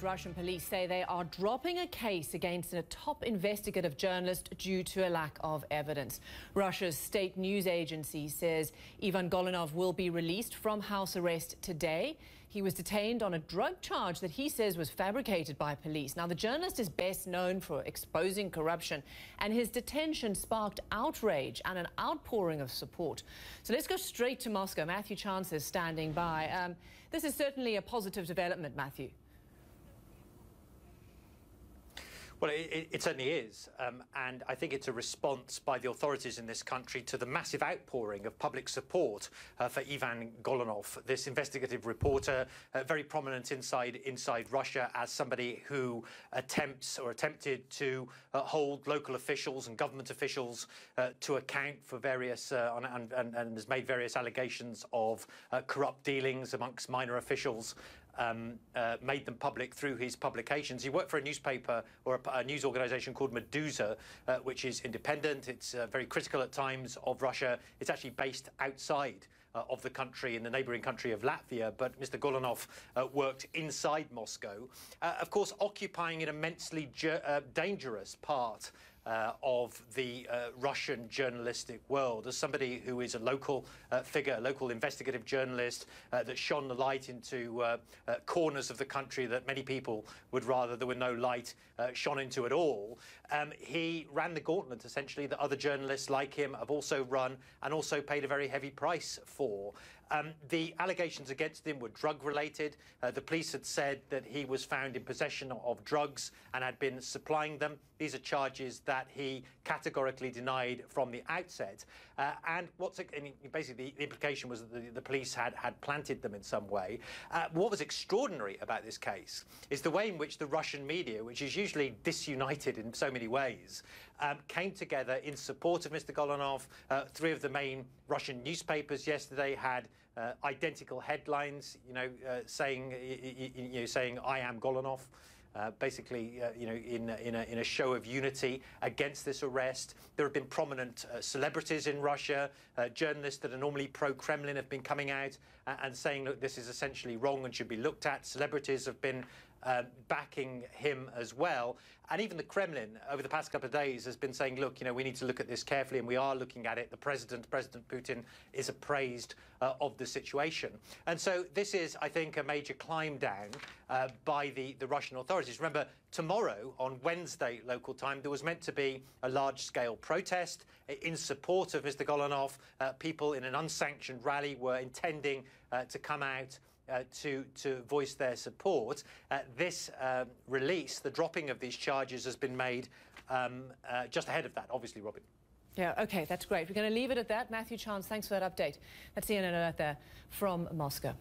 Russian police say they are dropping a case against a top investigative journalist due to a lack of evidence. Russia's state news agency says Ivan Golunov will be released from house arrest today. He was detained on a drug charge that he says was fabricated by police. Now, the journalist is best known for exposing corruption, and his detention sparked outrage and an outpouring of support. So let's go straight to Moscow. Matthew Chance is standing by. This is certainly a positive development, Matthew. Well, it certainly is, and I think it's a response by the authorities in this country to the massive outpouring of public support for Ivan Golunov, this investigative reporter, very prominent inside Russia as somebody who attempted to hold local officials and government officials to account for various and has made various allegations of corrupt dealings amongst minor officials. Made them public through his publications. He worked for a newspaper or a news organisation called Meduza, which is independent. It's very critical at times of Russia. It's actually based outside of the country, in the neighbouring country of Latvia, but Mr. Golunov worked inside Moscow, of course occupying an immensely dangerous part of the Russian journalistic world, as somebody who is a local figure, a local investigative journalist that shone the light into corners of the country that many people would rather there were no light shone into at all. He ran the gauntlet, essentially, that other journalists like him have also run and also paid a very heavy price for. The allegations against him were drug-related. The police had said that he was found in possession of drugs and had been supplying them. These are charges that he categorically denied from the outset. And basically the implication was that the police had planted them in some way. What was extraordinary about this case is the way in which the Russian media, which is usually disunited in so many ways, came together in support of Mr. Golunov. Three of the main Russian newspapers yesterday had identical headlines, saying "I am Golunov." Basically, in a show of unity against this arrest. There have been prominent celebrities in Russia, journalists that are normally pro-Kremlin have been coming out and saying, look, this is essentially wrong and should be looked at. Celebrities have been backing him as well. And even the Kremlin, over the past couple of days, has been saying, look, we need to look at this carefully, and we are looking at it. President Putin is appraised of the situation. And so this is, I think, a major climb down by the Russian authorities. Remember, tomorrow, on Wednesday local time, there was meant to be a large-scale protest in support of Mr. Golunov. People in an unsanctioned rally were intending to come out to voice their support. This release, the dropping of these charges, has been made just ahead of that, obviously, Robin. Yeah, OK, that's great. We're going to leave it at that. Matthew Chance, thanks for that update. That's CNN Alert there from Moscow.